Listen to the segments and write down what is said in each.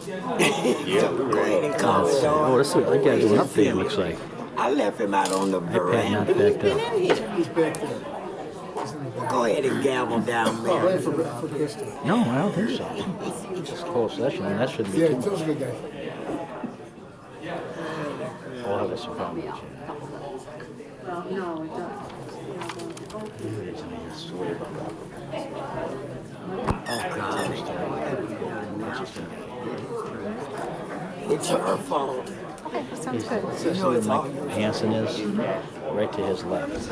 So go ahead and call the door. Oh, this is, I got an update, looks like. I left him out on the iPad veranda. not He's backed been up. in here. He's back there. Go ahead and gavel down there. Wait for Krista. No, I don't think so. It's just closed session, and that shouldn't be Yeah, too he's much. a good guy. I'll have a surprise. Well, no, it doesn't. Oh, God. It's her fault. Okay, sounds good. You know it's all Mike Hansen is right to his left.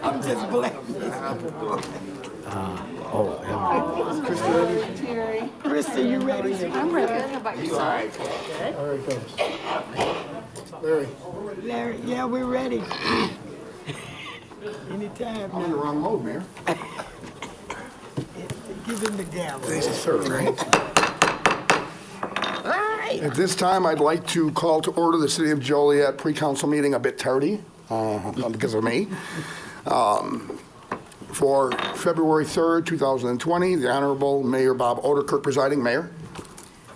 I'm just blaming Oh, Terry. Krista, you ready? I'm ready. How about yourself? All right, comes. Larry, Larry, yeah, we're ready. Anytime. I'm in the wrong mode, Mayor. Give him the gavel. Thanks, sir. All right. At this time, I'd like to call to order the City of Joliet pre-council meeting a bit tardy because of me. For February 3rd, 2020, the Honorable Mayor Bob Oderkirk presiding. Mayor?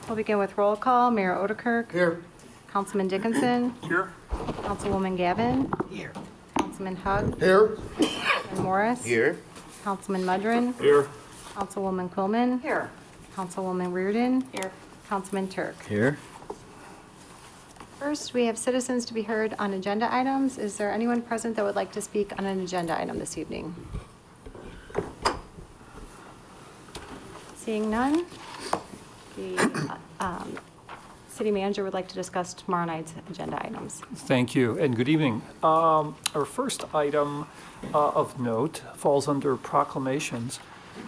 We'll begin with roll call. Mayor Oderkirk. Here. Councilman Dickinson. Here. Councilwoman Gavin. Here. Councilman Hug. Here. Councilman Morris. Here. Councilman Mudrin. Here. Councilwoman Quillman. Here. Councilwoman Reardon. Here. Councilman Turk. Here. First, we have citizens to be heard on agenda items. Is there anyone present that would like to speak on an agenda item this evening? Seeing none, the city manager would like to discuss tomorrow night's agenda items. Thank you, and good evening. Our first item of note falls under proclamations.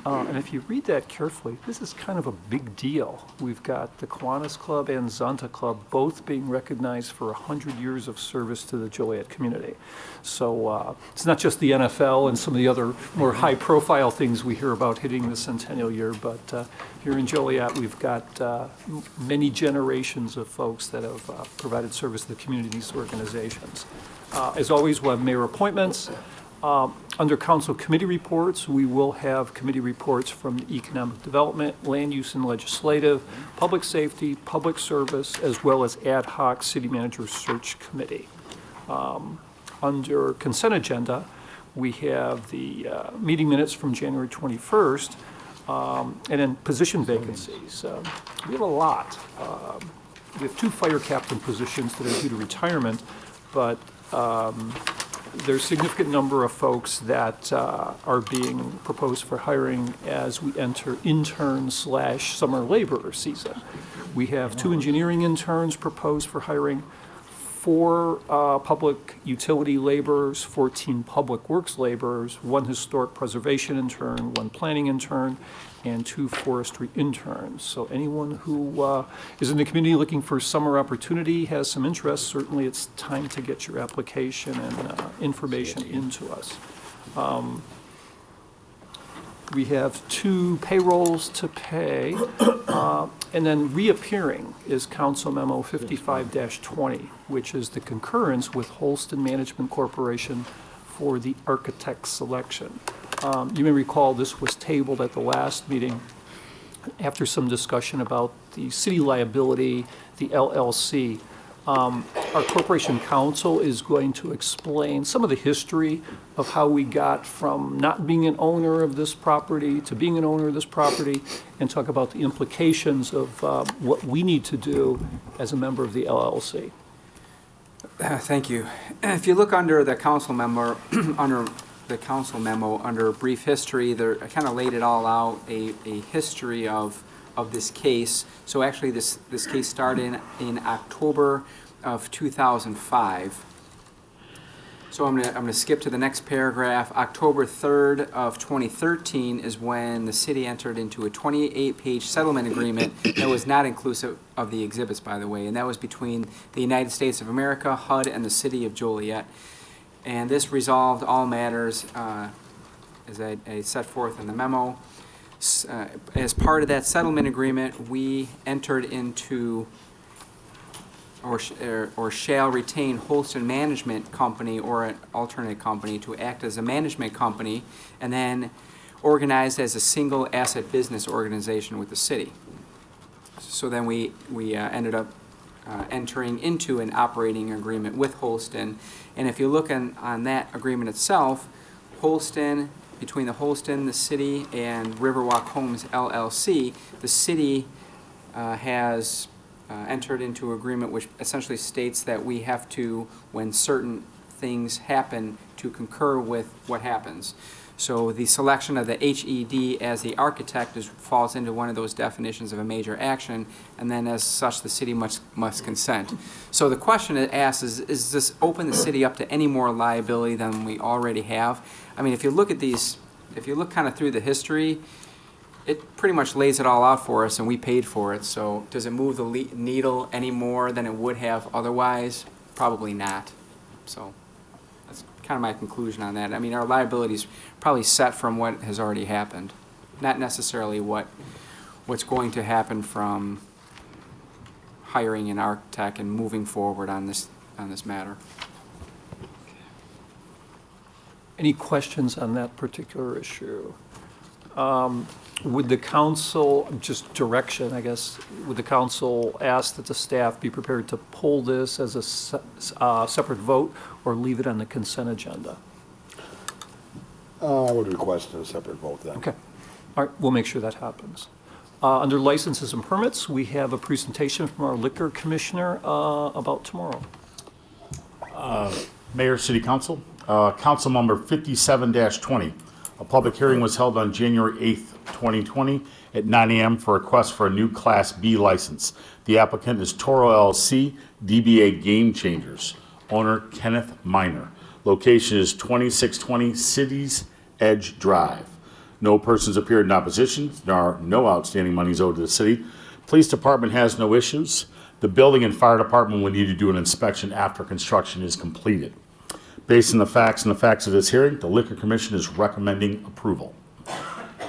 And if you read that carefully, this is kind of a big deal. We've got the Kiwanis Club and Zonta Club both being recognized for 100 years of service to the Joliet community. So it's not just the NFL and some of the other more high-profile things we hear about hitting the centennial year, but here in Joliet, we've got many generations of folks that have provided service to the community in these organizations. As always, we'll have mayor appointments. Under council committee reports, we will have committee reports from the Economic Development, Land Use and Legislative, Public Safety, Public Service, as well as ad hoc City Manager Search Committee. Under consent agenda, we have the meeting minutes from January 21st, and then position vacancies. We have a lot. We have 2 fire captain positions that are due to retirement, but there's a significant number of folks that are being proposed for hiring as we enter intern/summer laborer season. We have 2 engineering interns proposed for hiring, 4 public utility laborers, 14 public works laborers, 1 historic preservation intern, 1 planning intern, and 2 forestry interns. So anyone who is in the community looking for summer opportunity, has some interest, certainly it's time to get your application and information into us. We have 2 payrolls to pay, and then reappearing is Council Memo 55-20, which is the concurrence with Holston Management Corporation for the architect selection. You may recall this was tabled at the last meeting after some discussion about the city liability, the LLC. Our corporation counsel is going to explain some of the history of how we got from not being an owner of this property to being an owner of this property, and talk about the implications of what we need to do as a member of the LLC. Thank you. If you look under the council memo, under brief history, there, I kind of laid it all out, a history of this case. So actually this case started in October of 2005. So I'm gonna skip to the next paragraph. October 3rd of 2013 is when the city entered into a 28-page settlement agreement that was not inclusive of the exhibits, by the way, and that was between the United States of America, HUD, and the city of Joliet. And this resolved all matters as I set forth in the memo. As part of that settlement agreement, we entered into or shall retain Holston Management Company or an alternate company to act as a management company. And then organized as a single asset business organization with the city. So then we ended up entering into an operating agreement with Holston. And if you look on that agreement itself, between the Holston, the city, and Riverwalk Homes LLC, the city has entered into agreement which essentially states that we have to, when certain things happen, to concur with what happens. So the selection of the HED as the architect falls into one of those definitions of a major action, and then as such, the city must consent. So the question it asks is this open the city up to any more liability than we already have? I mean, if you look at these, if you look kind of through the history, it pretty much lays it all out for us, and we paid for it. So does it move the needle any more than it would have otherwise? Probably not. So that's kind of my conclusion on that. I mean, our liability is probably set from what has already happened, not necessarily what's going to happen from hiring an architect and moving forward on this matter. Any questions on that particular issue? Would the council, just direction, I guess, would the council ask that the staff be prepared to pull this as a separate vote or leave it on the consent agenda? I would request a separate vote then. Okay. All right, we'll make sure that happens. Under licenses and permits, we have a presentation from our liquor commissioner about tomorrow. Mayor, City Council, Council Number 57-20. A public hearing was held on January 8th, 2020 at 9 a.m. for a request for a new Class B license. The applicant is Toro LLC, DBA Game Changers. Owner Kenneth Miner. Location is 2620 Cities Edge Drive. No persons appeared in opposition. There are no outstanding monies owed to the city. Police department has no issues. The building and fire department will need to do an inspection after construction is completed. Based on the facts of this hearing, the Liquor Commission is recommending approval.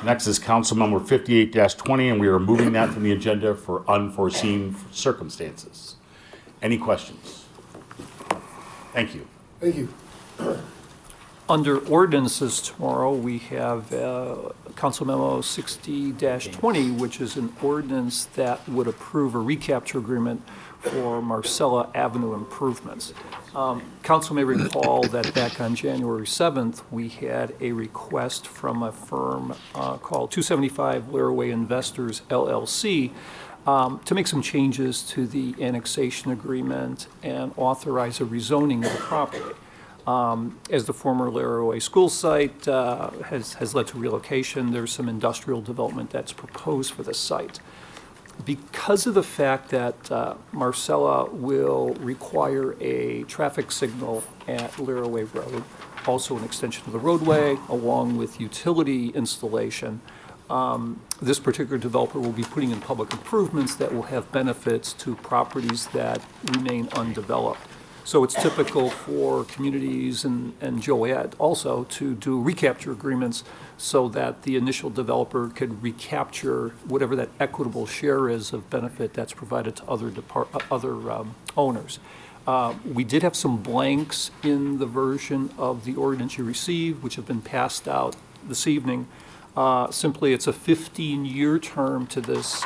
Next is Council Number 58-20, and we are removing that from the agenda for unforeseen circumstances. Any questions? Thank you. Thank you. Under ordinances tomorrow, we have Council Memo 60-20, which is an ordinance that would approve a recapture agreement for Marcella Avenue improvements. Council may recall that back on January 7th, we had a request from a firm called 275 Laraway Investors LLC to make some changes to the annexation agreement and authorize a rezoning of the property. As the former Laraway school site has led to relocation, there's some industrial development that's proposed for the site. Because of the fact that Marcella will require a traffic signal at Laraway Road, also an extension of the roadway, along with utility installation, this particular developer will be putting in public improvements that will have benefits to properties that remain undeveloped. So it's typical for communities and Joliet also to do recapture agreements so that the initial developer could recapture whatever that equitable share is of benefit that's provided to other owners. We did have some blanks in the version of the ordinance you received, which have been passed out this evening. Simply, it's a 15-year term to this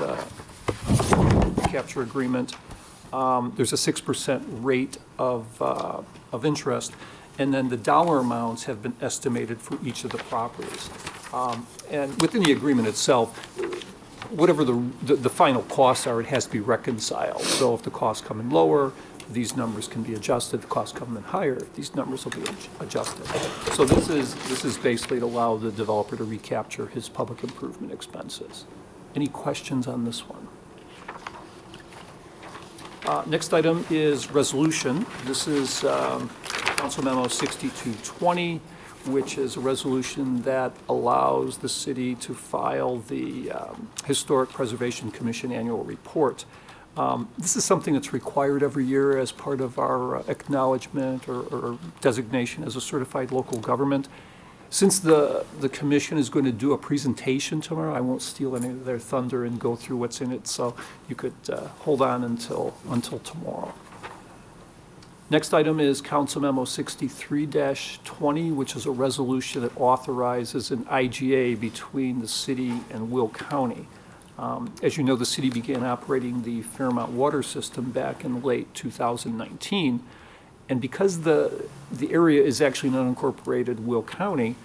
recapture agreement. There's a 6% rate of interest, and then the dollar amounts have been estimated for each of the properties. And within the agreement itself, whatever the final costs are, it has to be reconciled. So if the costs come in lower, these numbers can be adjusted. The costs come in higher, these numbers will be adjusted. So this is basically to allow the developer to recapture his public improvement expenses. Any questions on this one? Next item is resolution. This is Council Memo 6220, which is a resolution that allows the city to file the Historic Preservation Commission annual report. This is something that's required every year as part of our acknowledgement or designation as a certified local government. Since the commission is going to do a presentation tomorrow, I won't steal any of their thunder and go through what's in it, so you could hold on until tomorrow. Next item is Council Memo 63-20, which is a resolution that authorizes an IGA between the city and Will County. As you know, the city began operating the Fairmont water system back in late 2019. And because the area is actually an unincorporated Will County,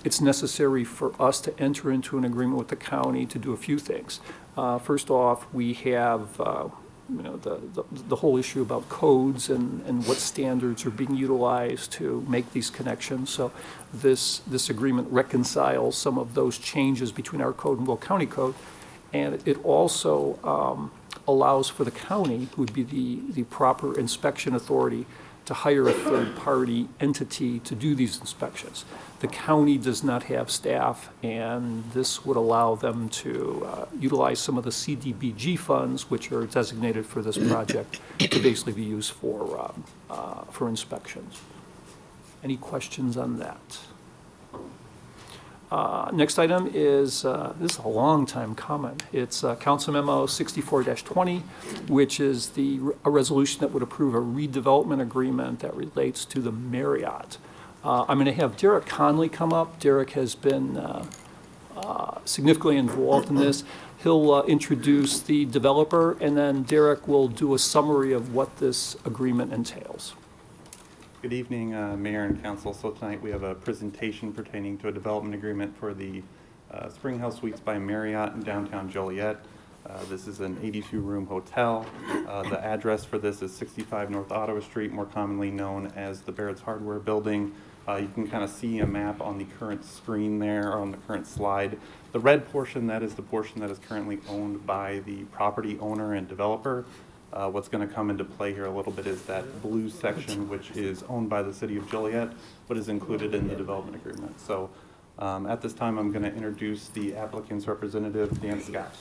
it's necessary for us to enter into an agreement with the county to do a few things. First off, we have the whole issue about codes and what standards are being utilized to make these connections. So this agreement reconciles some of those changes between our code and Will County code. And it also allows for the county, who would be the proper inspection authority, to hire a third-party entity to do these inspections. The county does not have staff, and this would allow them to utilize some of the CDBG funds, which are designated for this project, to basically be used for inspections. Any questions on that? Next item is, this is a long time coming. It's Council Memo 64-20, which is a resolution that would approve a redevelopment agreement that relates to the Marriott. I'm going to have Derek Conley come up. Derek has been significantly involved in this. He'll introduce the developer, and then Derek will do a summary of what this agreement entails. Good evening, Mayor and Council. So tonight we have a presentation pertaining to a development agreement for the Spring Hill Suites by Marriott in downtown Joliet. This is an 82-room hotel. The address for this is 65 North Ottawa Street, more commonly known as the Barrett's Hardware Building. You can kind of see a map on the current screen there, or on the current slide. The red portion, that is the portion that is currently owned by the property owner and developer. What's going to come into play here a little bit is that blue section, which is owned by the city of Joliet, but is included in the development agreement. So at this time, I'm going to introduce the applicant's representative, Dan Scott.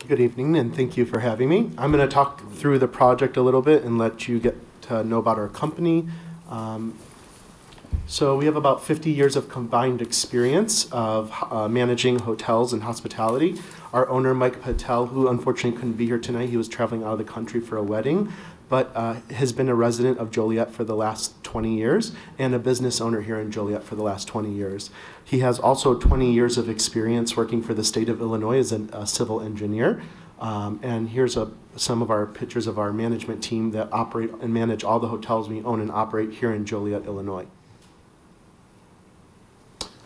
Good evening, and thank you for having me. I'm going to talk through the project a little bit and let you get to know about our company. So we have about 50 years of combined experience of managing hotels and hospitality. Our owner, Mike Patel, who unfortunately couldn't be here tonight, he was traveling out of the country for a wedding, but has been a resident of Joliet for the last 20 years and a business owner here in Joliet for the last 20 years. He has also 20 years of experience working for the state of Illinois as a civil engineer. And here's some of our pictures of our management team that operate and manage all the hotels we own and operate here in Joliet, Illinois.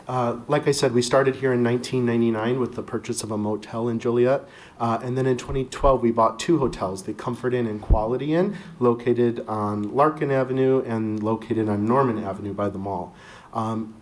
Like I said, we started here in 1999 with the purchase of a motel in Joliet. And then in 2012, we bought two hotels, the Comfort Inn and Quality Inn, located on Larkin Avenue and located on Norman Avenue by the mall.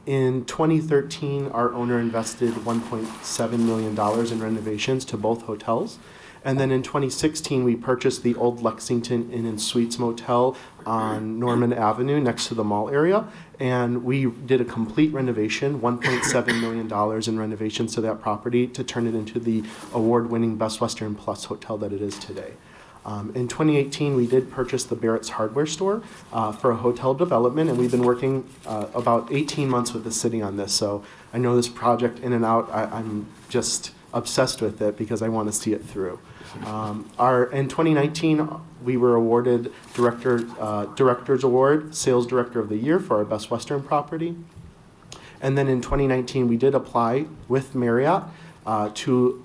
In 2013, our owner invested $1.7 million in renovations to both hotels. And then in 2016, we purchased the old Lexington Inn and Suites Motel on Norman Avenue next to the mall area. And we did a complete renovation, $1.7 million in renovations to that property to turn it into the award-winning Best Western Plus hotel that it is today. In 2018, we did purchase the Barrett's Hardware Store for a hotel development, and we've been working about 18 months with the city on this. So I know this project in and out. I'm just obsessed with it because I want to see it through. In 2019, we were awarded Director's Award, Sales Director of the Year for our Best Western property. And then in 2019, we did apply with Marriott to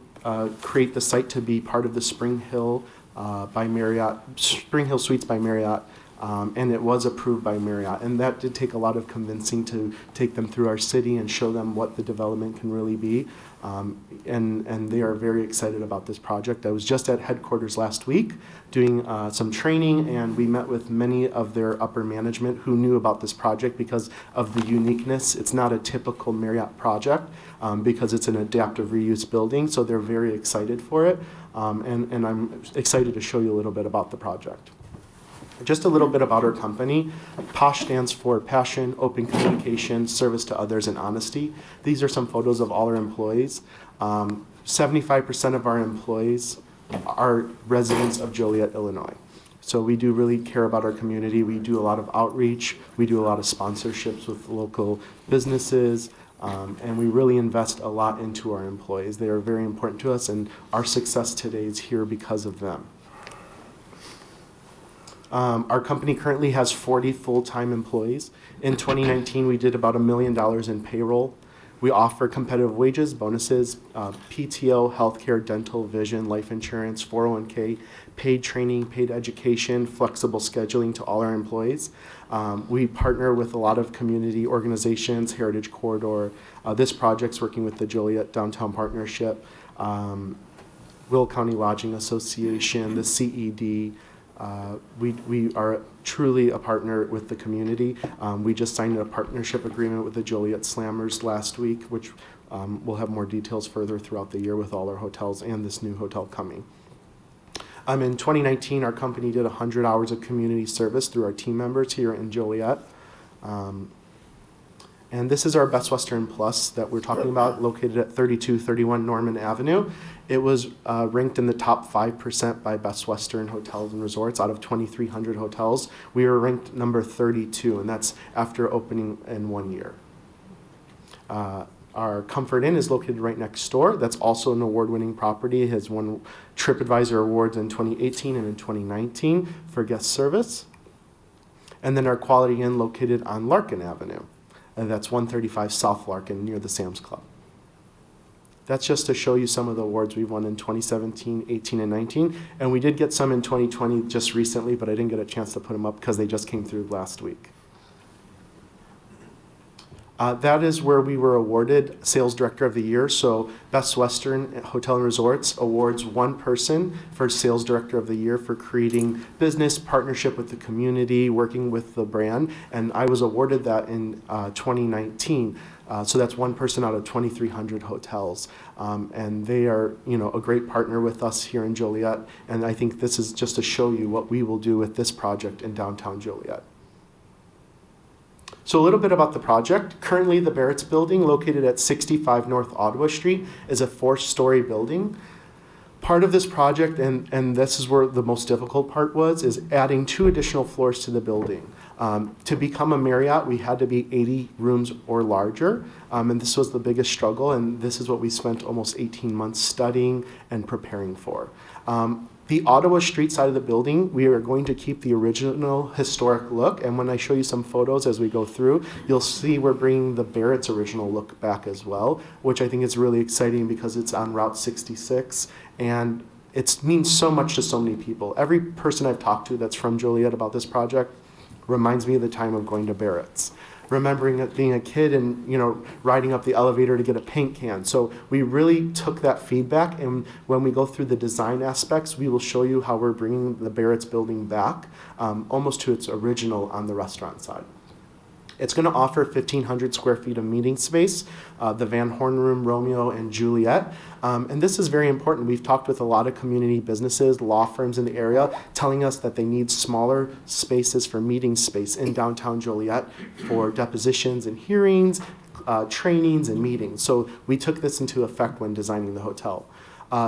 create the site to be part of the Spring Hill Suites by Marriott. And it was approved by Marriott. And that did take a lot of convincing to take them through our city and show them what the development can really be. And they are very excited about this project. I was just at headquarters last week doing some training, and we met with many of their upper management who knew about this project because of the uniqueness. It's not a typical Marriott project because it's an adaptive reuse building, so they're very excited for it. And I'm excited to show you a little bit about the project. Just a little bit about our company. POSH stands for Passion, Open Communication, Service to Others, and Honesty. These are some photos of all our employees. 75% of our employees are residents of Joliet, Illinois. So we do really care about our community. We do a lot of outreach. We do a lot of sponsorships with local businesses. And we really invest a lot into our employees. They are very important to us, and our success today is here because of them. Our company currently has 40 full-time employees. In 2019, we did about $1 million in payroll. We offer competitive wages, bonuses, PTO, healthcare, dental, vision, life insurance, 401k, paid training, paid education, flexible scheduling to all our employees. We partner with a lot of community organizations, Heritage Corridor. This project's working with the Joliet Downtown Partnership, Will County Lodging Association, the CED. We are truly a partner with the community. We just signed a partnership agreement with the Joliet Slammers last week, which we'll have more details further throughout the year with all our hotels and this new hotel coming. In 2019, our company did 100 hours of community service through our team members here in Joliet. And this is our Best Western Plus that we're talking about, located at 3231 Norman Avenue. It was ranked in the top 5% by Best Western Hotels and Resorts out of 2,300 hotels. We were ranked number 32, and that's after opening in 1 year. Our Comfort Inn is located right next door. That's also an award-winning property. It has won TripAdvisor awards in 2018 and in 2019 for guest service. And then our Quality Inn located on Larkin Avenue. And that's 135 South Larkin near the Sam's Club. That's just to show you some of the awards we've won in 2017, 18, and 19. And we did get some in 2020 just recently, but I didn't get a chance to put them up because they just came through last week. That is where we were awarded Sales Director of the Year. So Best Western Hotel and Resorts awards one person for Sales Director of the Year for creating business partnership with the community, working with the brand. And I was awarded that in 2019. So that's one person out of 2,300 hotels. And they are, a great partner with us here in Joliet. And I think this is just to show you what we will do with this project in downtown Joliet. So a little bit about the project. Currently, the Barrett's building, located at 65 North Ottawa Street, is a 4-story building. Part of this project, and this is where the most difficult part was, is adding 2 additional floors to the building. To become a Marriott, we had to be 80 rooms or larger, and this was the biggest struggle, and this is what we spent almost 18 months studying and preparing for. The Ottawa Street side of the building, we are going to keep the original historic look, and when I show you some photos as we go through, you'll see we're bringing the Barrett's original look back as well, which I think is really exciting because it's on Route 66, and it means so much to so many people. Every person I've talked to that's from Joliet about this project reminds me of the time of going to Barrett's. Remembering it being a kid and riding up the elevator to get a paint can. So we really took that feedback, and when we go through the design aspects, we will show you how we're bringing the Barrett's building back almost to its original on the restaurant side. It's going to offer 1,500 square feet of meeting space, the Van Horn Room, Romeo, and Juliet. And this is very important. We've talked with a lot of community businesses, law firms in the area, telling us that they need smaller spaces for meeting space in downtown Joliet for depositions and hearings, trainings, and meetings. So we took this into effect when designing the hotel.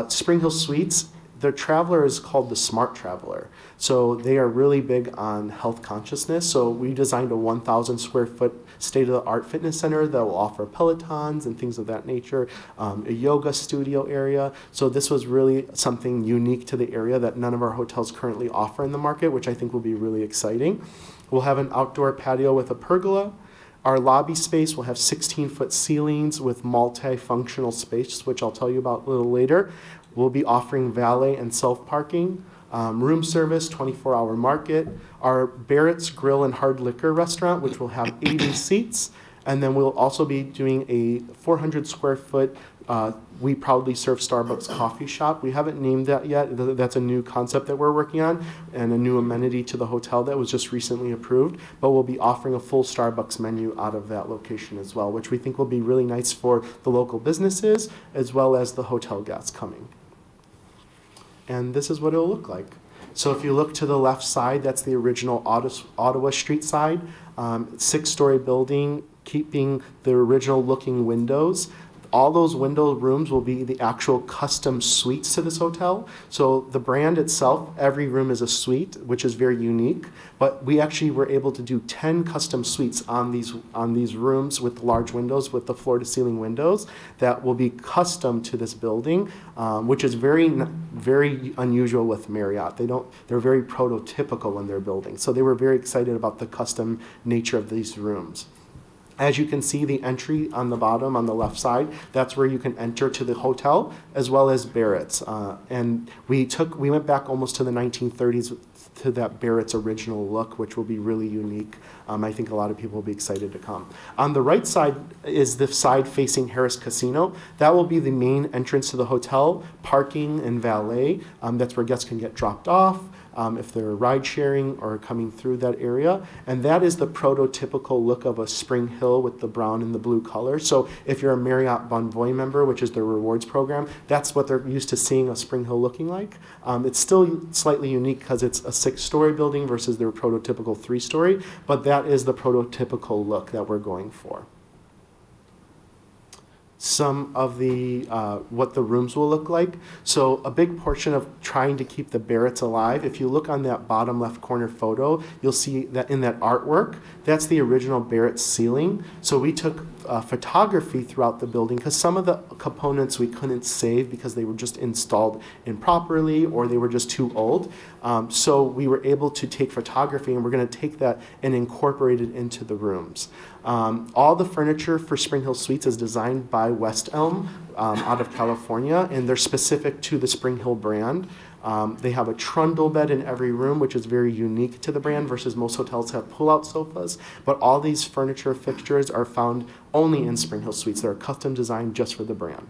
Spring Hill Suites, their traveler is called the Smart Traveler. So they are really big on health consciousness. So we designed a 1,000 square foot state-of-the-art fitness center that will offer Pelotons and things of that nature, a yoga studio area. So this was really something unique to the area that none of our hotels currently offer in the market, which I think will be really exciting. We'll have an outdoor patio with a pergola. Our lobby space will have 16-foot ceilings with multi-functional space, which I'll tell you about a little later. We'll be offering valet and self-parking, room service, 24-hour market, our Barrett's Grill and Hard Liquor restaurant, which will have 80 seats, and then we'll also be doing a 400 square foot We Proudly Serve Starbucks coffee shop. We haven't named that yet. That's a new concept that we're working on and a new amenity to the hotel that was just recently approved. But we'll be offering a full Starbucks menu out of that location as well, which we think will be really nice for the local businesses as well as the hotel guests coming. And this is what it'll look like. So if you look to the left side, that's the original Ottawa Street side. 6-story building, keeping the original looking windows. All those window rooms will be the actual custom suites to this hotel. So the brand itself, every room is a suite, which is very unique. But we actually were able to do 10 custom suites on these rooms with large windows, with the floor-to-ceiling windows that will be custom to this building, which is very unusual with Marriott. They're very prototypical when they're building. So they were very excited about the custom nature of these rooms. As you can see, the entry on the bottom, on the left side, that's where you can enter to the hotel, as well as Barrett's. And we went back almost to the 1930s to that Barrett's original look, which will be really unique. I think a lot of people will be excited to come. On the right side is the side facing Harris Casino. That will be the main entrance to the hotel, parking and valet. That's where guests can get dropped off. If they're ride sharing or coming through that area. And that is the prototypical look of a Spring Hill with the brown and the blue color. So if you're a Marriott Bonvoy member, which is their rewards program, that's what they're used to seeing a Spring Hill looking like. It's still slightly unique because it's a 6-story building versus their prototypical 3-story, but that is the prototypical look that we're going for. Some of the what the rooms will look like. So a big portion of trying to keep the Barretts alive, if you look on that bottom left corner photo, you'll see that in that artwork, that's the original Barrett ceiling. So we took photography throughout the building because some of the components we couldn't save because they were just installed improperly or they were just too old. So we were able to take photography, and we're going to take that and incorporate it into the rooms. All the furniture for Spring Hill Suites is designed by West Elm out of California, and they're specific to the Spring Hill brand. They have a trundle bed in every room, which is very unique to the brand versus most hotels have pull-out sofas. But all these furniture fixtures are found only in Spring Hill Suites. They're custom designed just for the brand.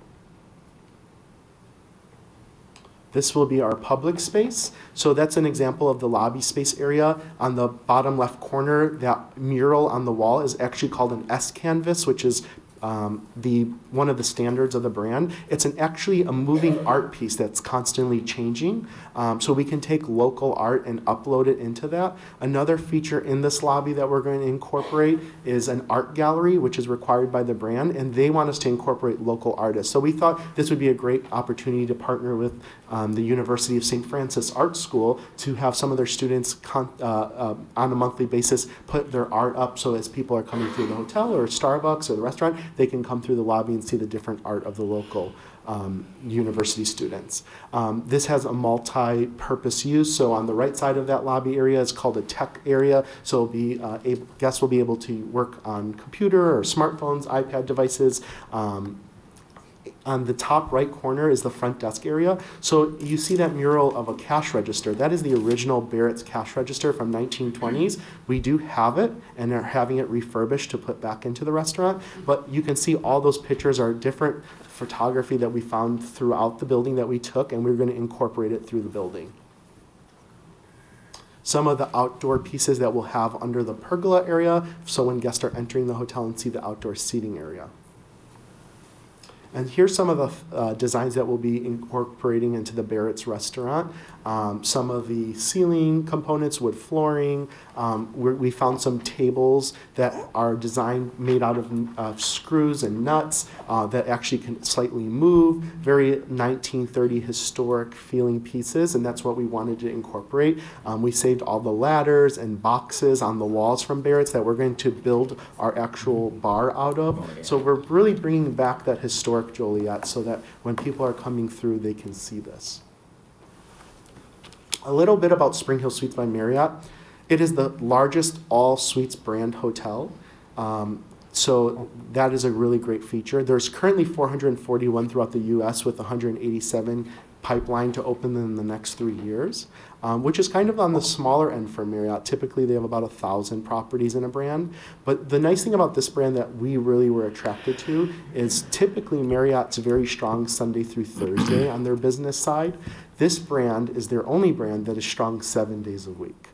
This will be our public space. So that's an example of the lobby space area. On the bottom left corner, that mural on the wall is actually called an S canvas, which is one of the standards of the brand. It's actually a moving art piece that's constantly changing. So we can take local art and upload it into that. Another feature in this lobby that we're going to incorporate is an art gallery, which is required by the brand, and they want us to incorporate local artists. So we thought this would be a great opportunity to partner with the University of St. Francis Art School to have some of their students on a monthly basis put their art up, so as people are coming through the hotel or Starbucks or the restaurant, they can come through the lobby and see the different art of the local university students. This has a multi-purpose use. So on the right side of that lobby area is called a tech area. So guests will be able to work on computer or smartphones, iPad devices. On the top right corner is the front desk area. So you see that mural of a cash register. That is the original Barrett's cash register from 1920s. We do have it and are having it refurbished to put back into the restaurant. But you can see all those pictures are different photography that we found throughout the building that we took, and we're going to incorporate it through the building. Some of the outdoor pieces that we'll have under the pergola area, so when guests are entering the hotel and see the outdoor seating area. And here's some of the designs that we'll be incorporating into the Barrett's restaurant. Some of the ceiling components, wood flooring. We found some tables that are designed, made out of screws and nuts that actually can slightly move. Very 1930 historic feeling pieces, and that's what we wanted to incorporate. We saved all the ladders and boxes on the walls from Barrett's that we're going to build our actual bar out of. So we're really bringing back that historic Joliet so that when people are coming through, they can see this. A little bit about Spring Hill Suites by Marriott. It is the largest all-suites brand hotel. So that is a really great feature. There's currently 441 throughout the U.S. with 187 pipeline to open in the next 3 years, which is kind of on the smaller end for Marriott. Typically, they have about 1,000 properties in a brand. But the nice thing about this brand that we really were attracted to is typically Marriott's very strong Sunday through Thursday on their business side. This brand is their only brand that is strong 7 days a week.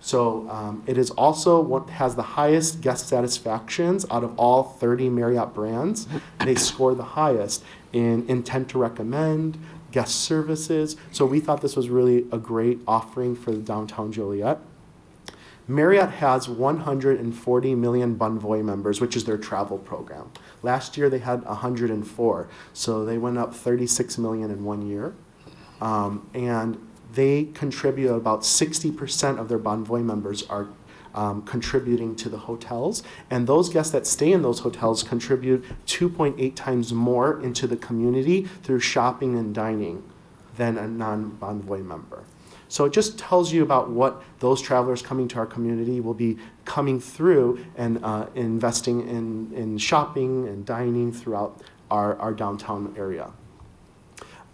So it is also what has the highest guest satisfactions out of all 30 Marriott brands. They score the highest in intent to recommend, guest services. So we thought this was really a great offering for the downtown Joliet. Marriott has 140 million Bonvoy members, which is their travel program. Last year they had 104, so they went up 36 million in 1 year. And they contribute about 60% of their Bonvoy members are contributing to the hotels. And those guests that stay in those hotels contribute 2.8 times more into the community through shopping and dining than a non-Bonvoy member. So it just tells you about what those travelers coming to our community will be coming through and investing in shopping and dining throughout our downtown area.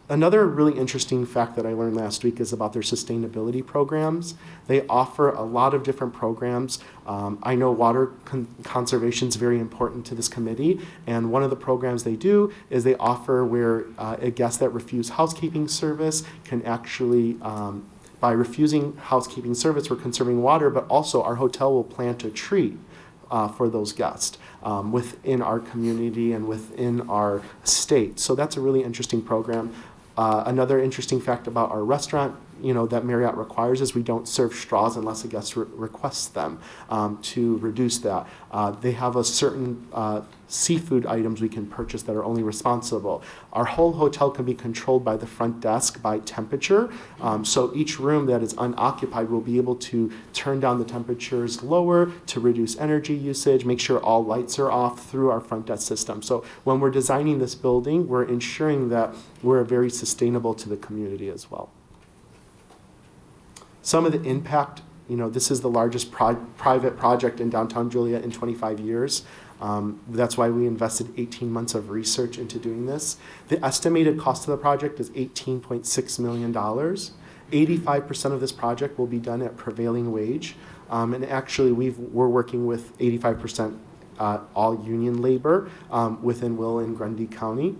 Another really interesting fact that I learned last week is about their sustainability programs. They offer a lot of different programs. I know water conservation is very important to this committee, and one of the programs they do is they offer where a guest that refuse housekeeping service can actually, by refusing housekeeping service, we're conserving water, but also our hotel will plant a tree for those guests within our community and within our state. So that's a really interesting program. Another interesting fact about our restaurant, that Marriott requires is we don't serve straws unless a guest requests them to reduce that. They have a certain seafood items we can purchase that are only responsible. Our whole hotel can be controlled by the front desk by temperature. So each room that is unoccupied will be able to turn down the temperatures lower to reduce energy usage, make sure all lights are off through our front desk system. So when we're designing this building, we're ensuring that we're very sustainable to the community as well. Some of the impact, this is the largest private project in downtown Joliet in 25 years. That's why we invested 18 months of research into doing this. The estimated cost of the project is $18.6 million. 85% of this project will be done at prevailing wage. And actually, we're working with 85% all union labor within Will and Grundy County.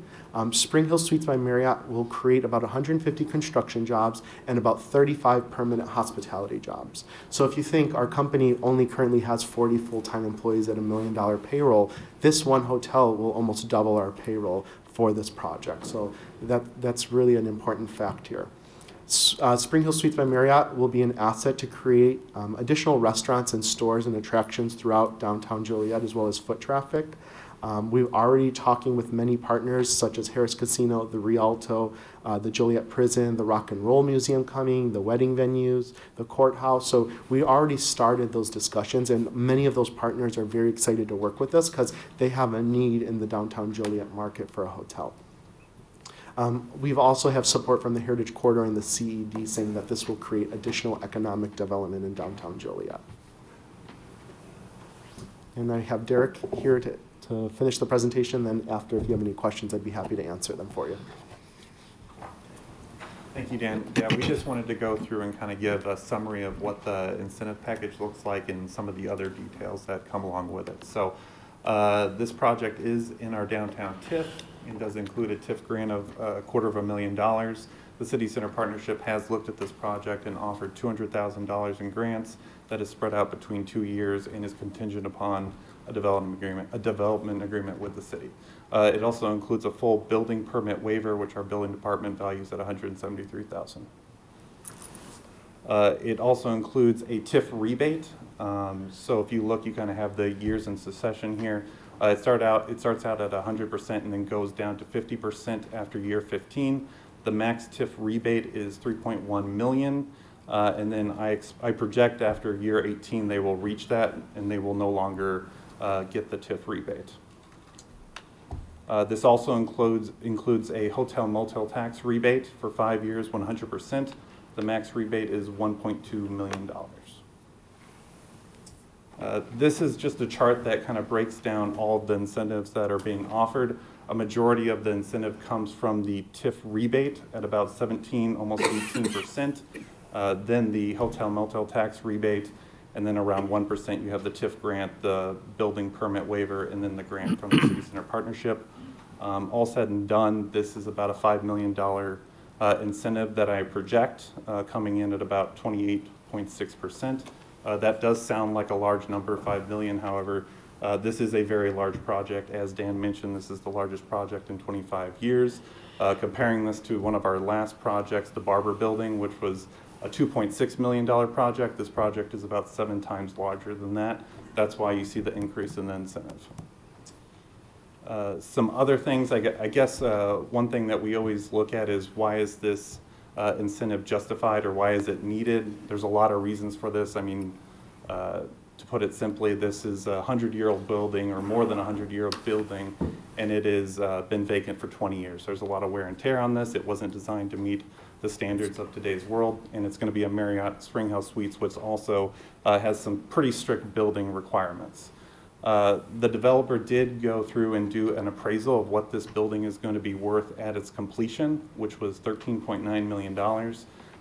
Spring Hill Suites by Marriott will create about 150 construction jobs and about 35 permanent hospitality jobs. So if you think our company only currently has 40 full-time employees at $1 million payroll, this one hotel will almost double our payroll for this project. So that's really an important fact here. Spring Hill Suites by Marriott will be an asset to create additional restaurants and stores and attractions throughout downtown Joliet, as well as foot traffic. We're already talking with many partners such as Harris Casino, the Rialto, the Joliet Prison, the Rock and Roll Museum coming, the wedding venues, the courthouse. So we already started those discussions, and many of those partners are very excited to work with us because they have a need in the downtown Joliet market for a hotel. We also have support from the Heritage Corridor and the CED saying that this will create additional economic development in downtown Joliet. And I have Derek here to finish the presentation. Then after, if you have any questions, I'd be happy to answer them for you. Thank you, Dan. Yeah, we just wanted to go through and kind of give a summary of what the incentive package looks like and some of the other details that come along with it. So this project is in our downtown TIF. It does include a TIF grant of $250,000. The City Center Partnership has looked at this project and offered $200,000 in grants that is spread out between 2 years and is contingent upon a development agreement with the city. It also includes a full building permit waiver, which our building department values at $173,000. It also includes a TIF rebate. So if you look, you kind of have the years in succession here. It starts out at 100% and then goes down to 50% after year 15. The max TIF rebate is $3.1 million. And then I project after year 18 they will reach that and they will no longer get the TIF rebate. This also includes a hotel motel tax rebate for 5 years, 100%. The max rebate is $1.2 million. This is just a chart that kind of breaks down all of the incentives that are being offered. A majority of the incentive comes from the TIF rebate at about 17, almost 18%. Then the hotel motel tax rebate, and then around 1% you have the TIF grant, the building permit waiver, and then the grant from the City Center Partnership. All said and done, this is about a $5 million incentive that I project coming in at about 28.6%. That does sound like a large number, 5 million. However, this is a very large project. As Dan mentioned, this is the largest project in 25 years. Comparing this to one of our last projects, the Barber Building, which was a $2.6 million project. This project is about 7 times larger than that. That's why you see the increase in the incentive. Some other things, I guess one thing that we always look at is why is this incentive justified, or why is it needed? There's a lot of reasons for this. I mean, to put it simply, this is a 100-year-old building, or more than a 100-year-old building, and it has been vacant for 20 years. There's a lot of wear and tear on this. It wasn't designed to meet the standards of today's world, and it's going to be a Marriott Springhouse Suites, which also has some pretty strict building requirements. The developer did go through and do an appraisal of what this building is going to be worth at its completion, which was $13.9 million.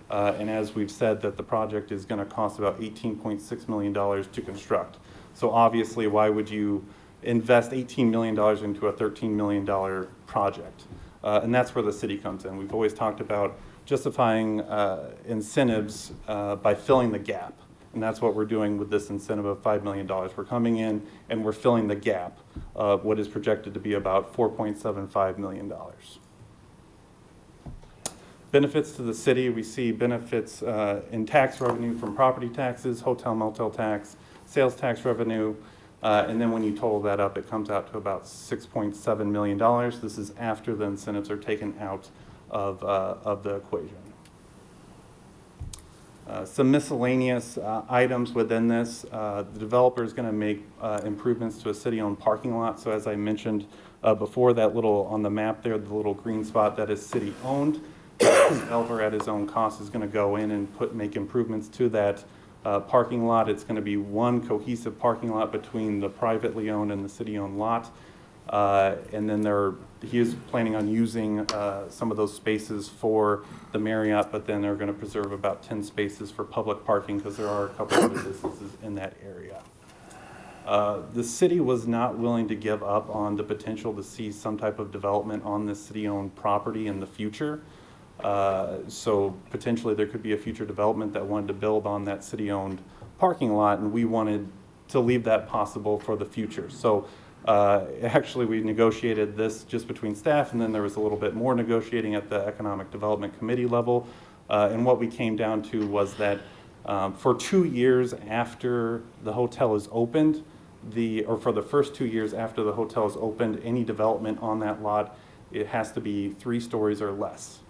And as we've said, that the project is going to cost about $18.6 million to construct. So obviously, why would you invest $18 million into a $13 million project? And that's where the city comes in. We've always talked about justifying incentives by filling the gap. And that's what we're doing with this incentive of $5 million. We're coming in and we're filling the gap of what is projected to be about $4.75 million. Benefits to the city, we see benefits in tax revenue from property taxes, hotel motel tax, sales tax revenue, and then when you total that up, it comes out to about $6.7 million. This is after the incentives are taken out of the equation. Some miscellaneous items within this. The developer is going to make improvements to a city-owned parking lot. So as I mentioned before, that little on the map there, the little green spot that is city-owned, the developer at his own cost is going to go in and make improvements to that parking lot. It's going to be one cohesive parking lot between the privately owned and the city-owned lot. And then he is planning on using some of those spaces for the Marriott, but then they're going to preserve about 10 spaces for public parking because there are a couple of other businesses in that area. The city was not willing to give up on the potential to see some type of development on this city-owned property in the future. So potentially there could be a future development that wanted to build on that city-owned parking lot, and we wanted to leave that possible for the future. So actually, we negotiated this just between staff, and then there was a little bit more negotiating at the Economic Development Committee level. And what we came down to was that for 2 years after the hotel is opened, or for the first 2 years after the hotel is opened, any development on that lot, it has to be 3 stories or less.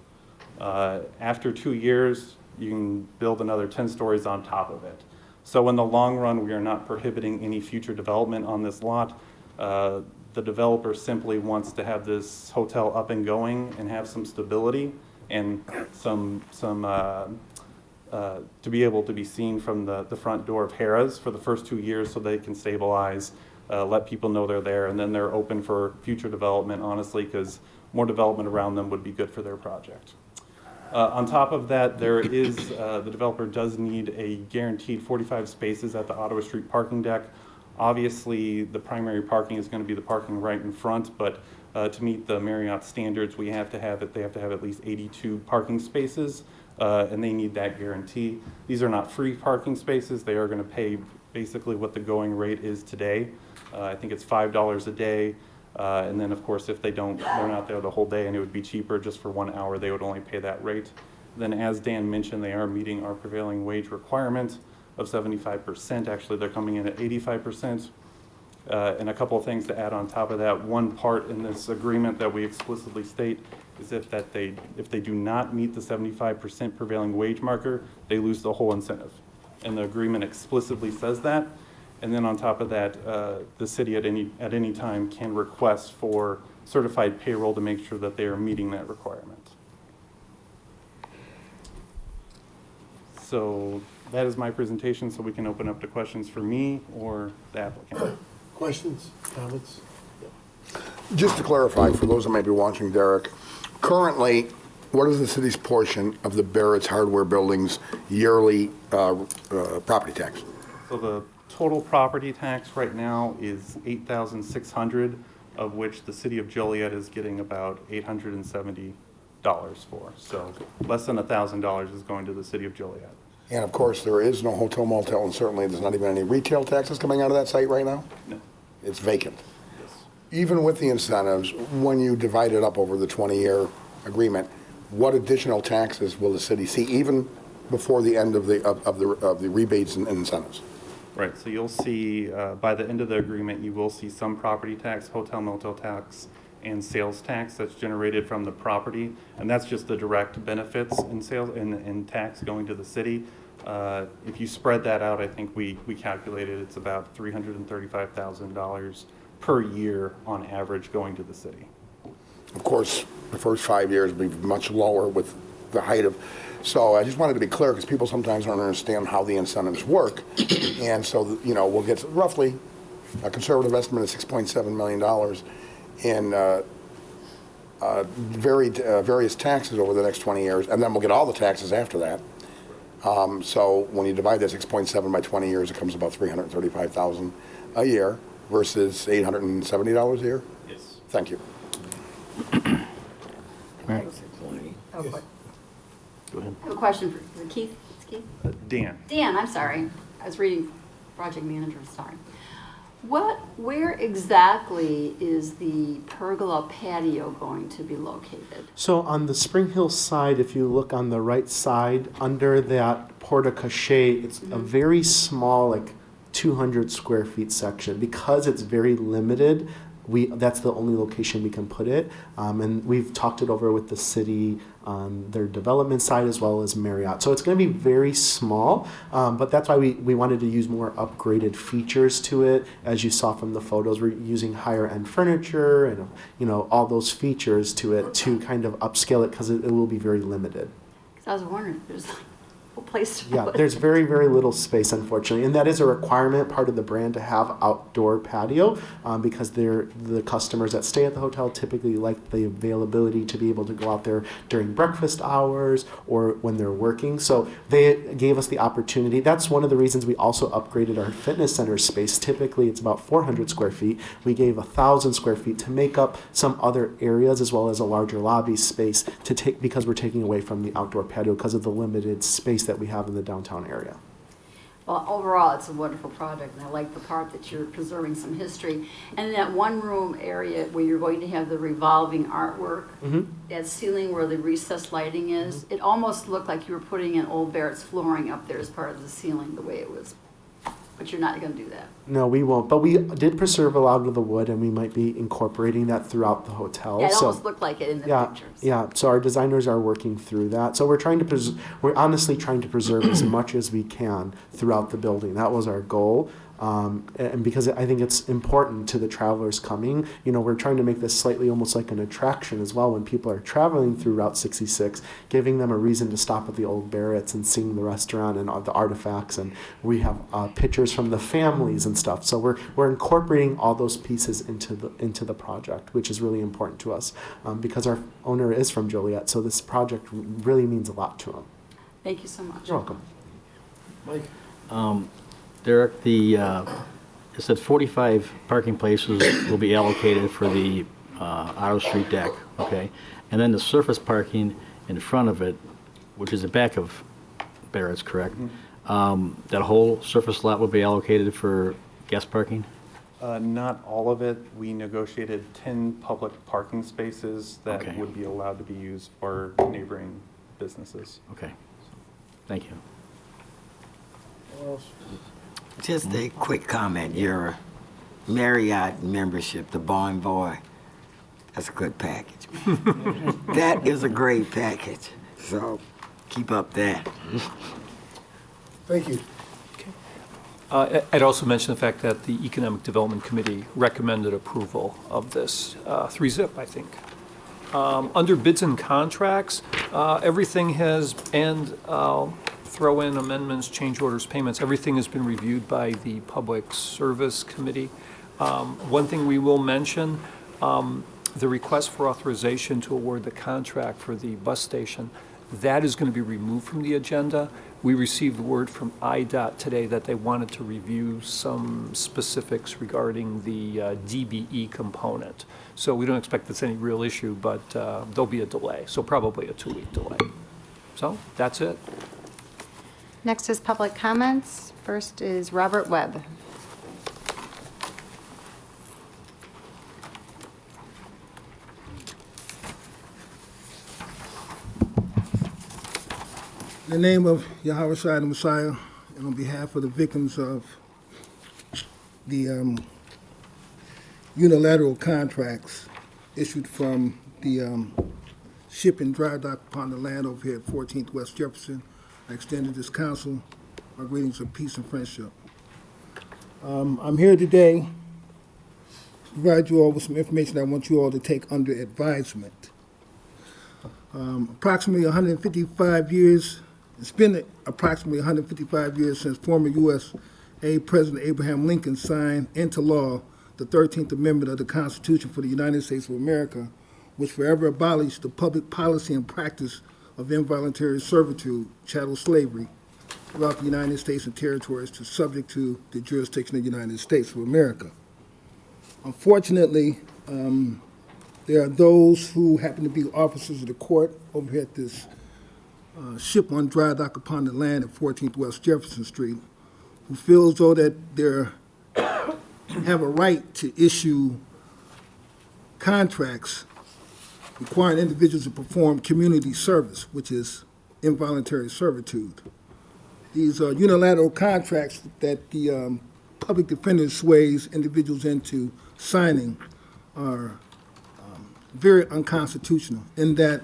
After 2 years, you can build another 10 stories on top of it. So in the long run, we are not prohibiting any future development on this lot. The developer simply wants to have this hotel up and going and have some stability and to be able to be seen from the front door of Harrah's for the first 2 years so they can stabilize, let people know they're there, and then they're open for future development, honestly, because more development around them would be good for their project. On top of that, the developer does need a guaranteed 45 spaces at the Ottawa Street parking deck. Obviously, the primary parking is going to be the parking right in front, but to meet the Marriott standards, they have to have at least 82 parking spaces, and they need that guarantee. These are not free parking spaces. They are going to pay basically what the going rate is today. I think it's $5 a day. And then, of course, if they're not there the whole day and it would be cheaper just for 1 hour, they would only pay that rate. Then, as Dan mentioned, they are meeting our prevailing wage requirement of 75%. Actually, they're coming in at 85%. And a couple of things to add on top of that. One part in this agreement that we explicitly state is if they do not meet the 75% prevailing wage marker, they lose the whole incentive. And the agreement explicitly says that. And then on top of that, the city at any time can request for certified payroll to make sure that they are meeting that requirement. So that is my presentation, so we can open up to questions for me or the applicant. Questions, comments? Just to clarify, for those that may be watching, Derek, currently, what is the city's portion of the Barrett's Hardware Building's yearly property tax? So the total property tax right now is $8,600, of which the city of Joliet is getting about $870 for. So less than $1,000 is going to the city of Joliet. And of course, there is no hotel motel, and certainly there's not even any retail taxes coming out of that site right now? No. It's vacant. Yes. Even with the incentives, when you divide it up over the 20-year agreement, what additional taxes will the city see, even before the end of the rebates and incentives. Right, so you'll see, by the end of the agreement, you will see some property tax, hotel motel tax, and sales tax that's generated from the property, and that's just the direct benefits in sales and tax going to the city. If you spread that out, I think we calculated it's about $335,000 per year on average going to the city. Of course, the first 5 years will be much lower with the height of, so I just wanted to be clear because people sometimes don't understand how the incentives work. And so, you know, we'll get roughly a conservative estimate of $6.7 million in various taxes over the next 20 years, and then we'll get all the taxes after that. So when you divide that 6.7 by 20 years, it comes about $335,000 a year versus $870 a year? Yes. Thank you. Oh, what? Go ahead. I have a question for, is it Keith? It's Keith? Dan? Dan, I'm sorry. I was reading project manager, sorry. Where exactly is the pergola patio going to be located? So on the Spring Hill side, if you look on the right side, under that porte-cochere, it's a very small, like 200 square feet section. Because it's very limited, that's the only location we can put it. And we've talked it over with the city on their development side as well as Marriott. So it's going to be very small, but that's why we wanted to use more upgraded features to it. As you saw from the photos, we're using higher end furniture and, you know, all those features to it to kind of upscale it because it will be very limited. Because I was wondering if there's a place to Yeah, put there's it. very, very little space, unfortunately, and that is a requirement, part of the brand, to have outdoor patio, because the customers that stay at the hotel typically like the availability to be able to go out there during breakfast hours or when they're working. So they gave us the opportunity. That's one of the reasons we also upgraded our fitness center space. Typically, it's about 400 square feet. We gave 1,000 square feet to make up some other areas as well as a larger lobby space because we're taking away from the outdoor patio because of the limited space that we have in the downtown area. Well, overall, it's a wonderful project, and I like the part that you're preserving some history. And in that one room area where you're going to have the revolving artwork, that ceiling where the recessed lighting is, it almost looked like you were putting in old Barrett's flooring up there as part of the ceiling, the way it was. But you're not going to do that. No, we won't. But we did preserve a lot of the wood, and we might be incorporating that throughout the hotel. Yeah, it So- almost looked like it in the Yeah, pictures. yeah. So our designers are working through that. So we're honestly trying to preserve as much as we can throughout the building. That was our goal. And because I think it's important to the travelers coming, you know, we're trying to make this slightly almost like an attraction as well when people are traveling through Route 66, giving them a reason to stop at the old Barrett's and seeing the restaurant and the artifacts. And we have pictures from the families and stuff. So we're incorporating all those pieces into the project, which is really important to us because our owner is from Joliet. So this project really means a lot to him. Thank you so much. You're welcome. Mike? Derek, it said 45 parking places will be allocated for the Auto Street deck, okay? And then the surface parking in front of it, which is the back of Barrett's, correct? That whole surface lot will be allocated for guest parking? Not all of it. We negotiated 10 public parking spaces that Okay. would be allowed to be used for neighboring businesses. Okay, thank you. What else? Just a quick comment. Your Marriott membership, the Bonvoy, that's a good package. That is a great package. So keep up that. Thank you. I'd also mention the fact that the Economic Development Committee recommended approval of this, 3-zip, I think. Under bids and contracts, everything has, and throw in amendments, change orders, payments, everything has been reviewed by the Public Service Committee. One thing we will mention, the request for authorization to award the contract for the bus station, that is going to be removed from the agenda. We received word from IDOT today that they wanted to review some specifics regarding the DBE component. So we don't expect that's any real issue, but there'll be a delay, so probably a 2-week delay. So that's it. Next is public comments. First is Robert Webb. In the name of Yahweh Shai the Messiah, and on behalf of the victims of the unilateral contracts issued from the ship and dry dock upon the land over here at 14th West Jefferson, I extended this council my greetings of peace and friendship. I'm here today to provide you all with some information I want you all to take under advisement. Approximately 155 years, it's been approximately 155 years since former USA President Abraham Lincoln signed into law the 13th Amendment of the Constitution for the United States of America, which forever abolished the public policy and practice of involuntary servitude, chattel slavery, throughout the United States and territories to subject to the jurisdiction of the United States of America. Unfortunately, there are those who happen to be officers of the court over here at this ship on dry dock upon the land at 14th West Jefferson Street, who feel as though that they have a right to issue contracts requiring individuals to perform community service, which is involuntary servitude. These unilateral contracts that the public defender sways individuals into signing are very unconstitutional in that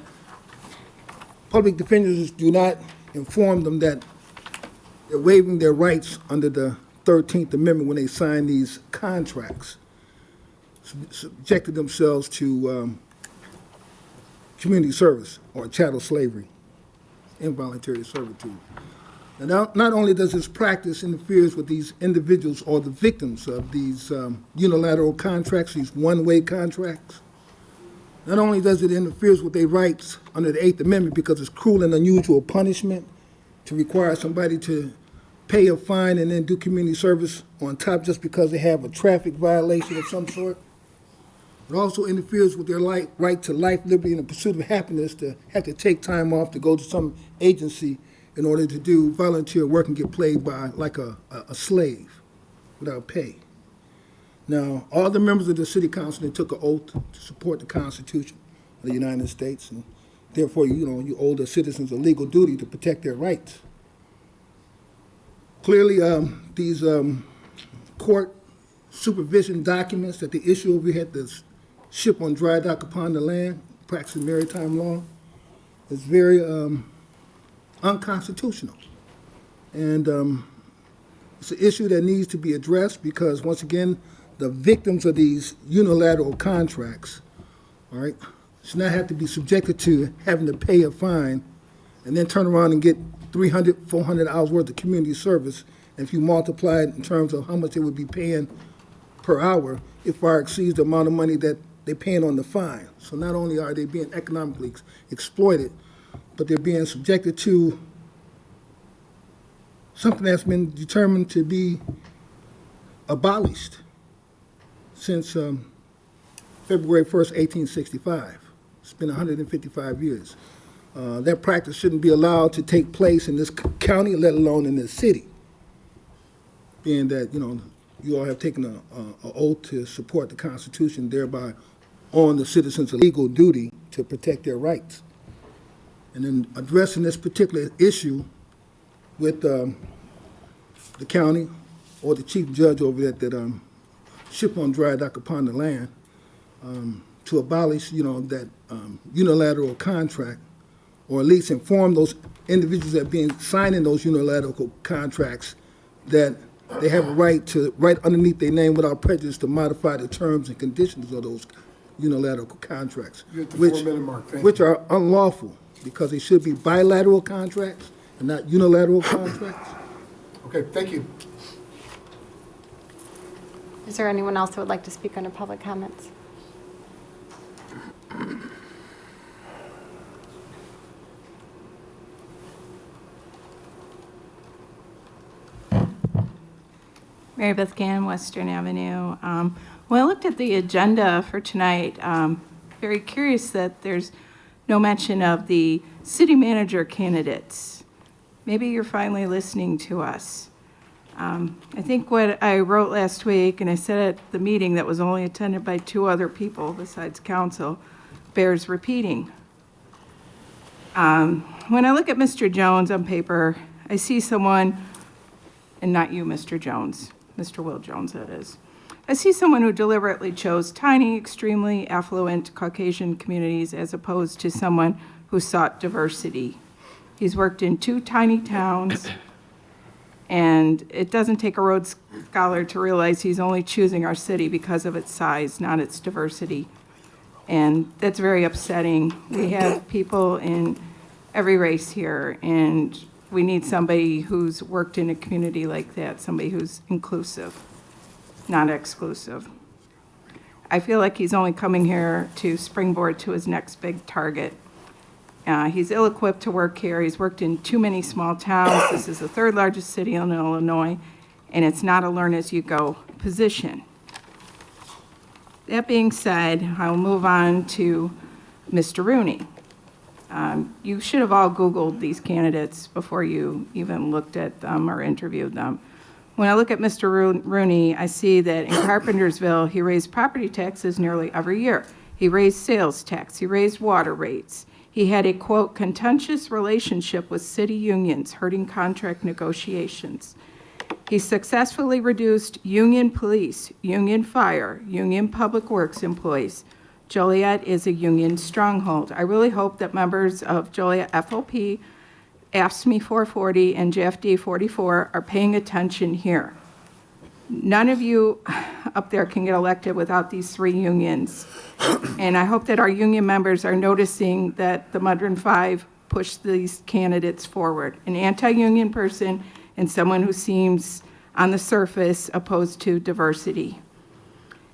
public defenders do not inform them that they're waiving their rights under the 13th Amendment when they sign these contracts, subjected themselves to community service or chattel slavery, involuntary servitude. Now, not only does this practice interferes with these individuals or the victims of these unilateral contracts, these one-way contracts, not only does it interferes with their rights under the 8th Amendment because it's cruel and unusual punishment to require somebody to pay a fine and then do community service on top just because they have a traffic violation of some sort. It also interferes with their right to life, liberty, and the pursuit of happiness to have to take time off to go to some agency in order to do volunteer work and get paid by like a slave without pay. Now, all the members of the city council, they took an oath to support the Constitution of the United States, and therefore, you owe the citizens a legal duty to protect their rights. Clearly, these court supervision documents that they issue over here at this ship on dry dock upon the land, practicing maritime law, is very unconstitutional. And it's an issue that needs to be addressed because, once again, the victims of these unilateral contracts, all right, should not have to be subjected to having to pay a fine and then turn around and get 300, 400 hours worth of community service. And if you multiply it in terms of how much they would be paying per hour, it far exceeds the amount of money that they're paying on the fine. So not only are they being economically exploited, but they're being subjected to something that's been determined to be abolished since February 1st, 1865. It's been 155 years. That practice shouldn't be allowed to take place in this county, let alone in this city, being that, you all have taken an oath to support the Constitution, thereby on the citizens a legal duty to protect their rights. And in addressing this particular issue with the county or the chief judge over there that ship on dry dock upon the land, to abolish, that unilateral contract, or at least inform those individuals that are being signing those unilateral contracts that they have a right to, right underneath their name without prejudice, to modify the terms and conditions of those unilateral contracts, You're at the 4-minute mark. Thank which you. are unlawful because they should be bilateral contracts and not unilateral contracts. Okay, thank you. Is there anyone else who would like to speak under public comments? Mary Beth Gann, Western Avenue. When I looked at the agenda for tonight, very curious that there's no mention of the city manager candidates. Maybe you're finally listening to us. I think what I wrote last week, and I said at the meeting that was only attended by 2 other people besides council, bears repeating. When I look at Mr. Jones on paper, I see someone, and not you, Mr. Jones, Mr. Will Jones, that is. I see someone who deliberately chose tiny, extremely affluent Caucasian communities as opposed to someone who sought diversity. He's worked in 2 tiny towns, and it doesn't take a Rhodes Scholar to realize he's only choosing our city because of its size, not its diversity. And that's very upsetting. We have people in every race here, and we need somebody who's worked in a community like that, somebody who's inclusive, not exclusive. I feel like he's only coming here to springboard to his next big target. He's ill-equipped to work here. He's worked in too many small towns. This is the 3rd largest city in Illinois, and it's not a learn-as-you-go position. That being said, I'll move on to Mr. Rooney. You should have all Googled these candidates before you even looked at them or interviewed them. When I look at Mr. Rooney, I see that in Carpentersville, he raised property taxes nearly every year. He raised sales tax. He raised water rates. He had a, quote, contentious relationship with city unions, hurting contract negotiations. He successfully reduced union police, union fire, union public works employees. Joliet is a union stronghold. I really hope that members of Joliet FOP, AFSCME 440, and JFD 44 are paying attention here. None of you up there can get elected without these 3 unions. And I hope that our union members are noticing that the Mudron 5 pushed these candidates forward. An anti-union person and someone who seems on the surface opposed to diversity.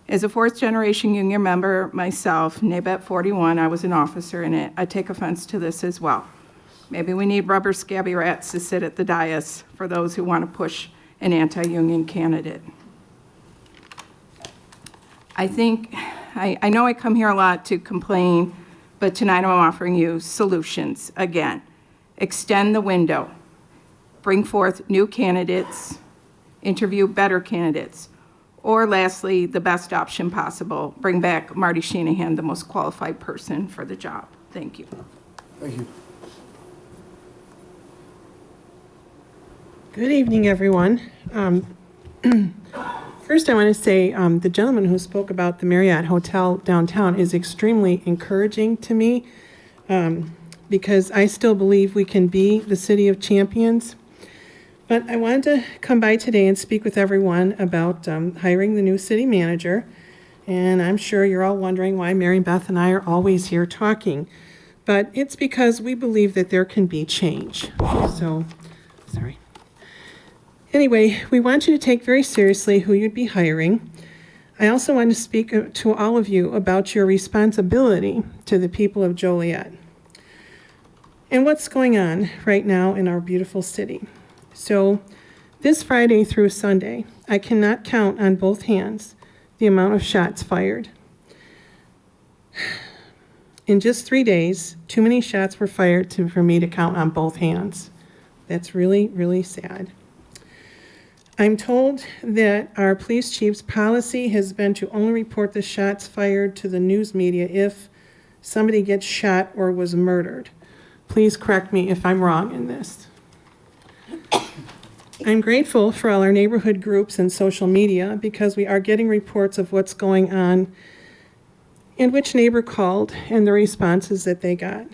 As a 4th-generation union member myself, NABET 41, I was an officer in it, I take offense to this as well. Maybe we need rubber scabby rats to sit at the dais for those who want to push an anti-union candidate. I know I come here a lot to complain, but tonight I'm offering you solutions again. Extend the window. Bring forth new candidates. Interview better candidates. Or lastly, the best option possible, bring back Marty Shanahan, the most qualified person for the job. Thank you. Thank you. Good evening, everyone. First, I want to say the gentleman who spoke about the Marriott Hotel downtown is extremely encouraging to me because I still believe we can be the city of champions. But I wanted to come by today and speak with everyone about hiring the new city manager. And I'm sure you're all wondering why Mary Beth and I are always here talking. But it's because we believe that there can be change. So, sorry. Anyway, we want you to take very seriously who you'd be hiring. I also want to speak to all of you about your responsibility to the people of Joliet and what's going on right now in our beautiful city. So this Friday through Sunday, I cannot count on both hands the amount of shots fired. In just 3 days, too many shots were fired for me to count on both hands. That's really, really sad. I'm told that our police chief's policy has been to only report the shots fired to the news media if somebody gets shot or was murdered. Please correct me if I'm wrong in this. I'm grateful for all our neighborhood groups and social media because we are getting reports of what's going on and which neighbor called and the responses that they got.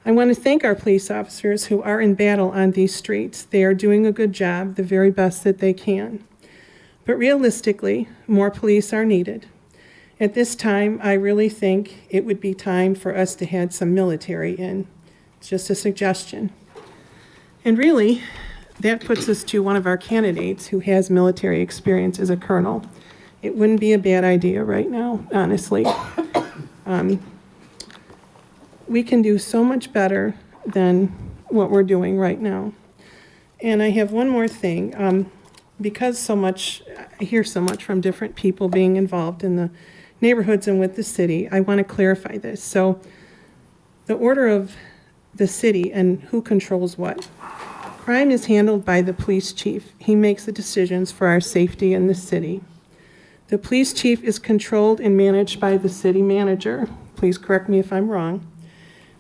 I want to thank our police officers who are in battle on these streets. They are doing a good job, the very best that they can. But realistically, more police are needed. At this time, I really think it would be time for us to have some military in. It's just a suggestion. And really, that puts us to one of our candidates who has military experience as a colonel. It wouldn't be a bad idea right now, honestly. We can do so much better than what we're doing right now. And I have one more thing. Because I hear so much from different people being involved in the neighborhoods and with the city, I want to clarify this. So the order of the city and who controls what. Crime is handled by the police chief. He makes the decisions for our safety in the city. The police chief is controlled and managed by the city manager. Please correct me if I'm wrong.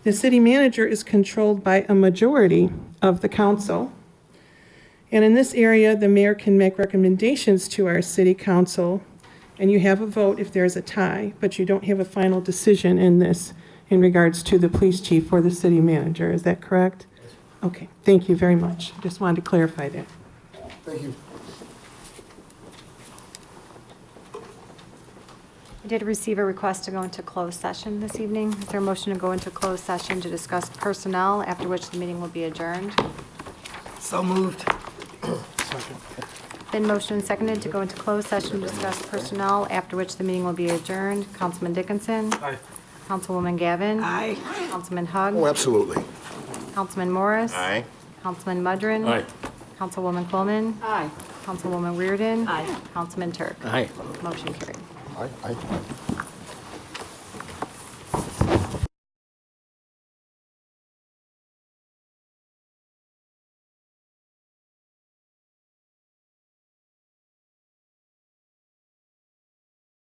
The city manager is controlled by a majority of the council. And in this area, the mayor can make recommendations to our city council, and you have a vote if there's a tie, but you don't have a final decision in this in regards to the police chief or the city manager. Is that correct? Okay, thank you very much. Just wanted to clarify that. Thank you. I did receive a request to go into closed session this evening. Is there a motion to go into closed session to discuss personnel, after which the meeting will be adjourned? So moved. Been motion and seconded to go into closed session to discuss personnel, after which the meeting will be adjourned. Councilman Dickinson? Aye. Councilwoman Gavin? Aye. Councilman Hug? Oh, absolutely. Councilman Morris? Aye. Councilman Mudrin? Aye. Councilwoman Coleman? Aye. Councilwoman Reardon? Aye. Councilman Turk? Aye. Motion carried. Aye.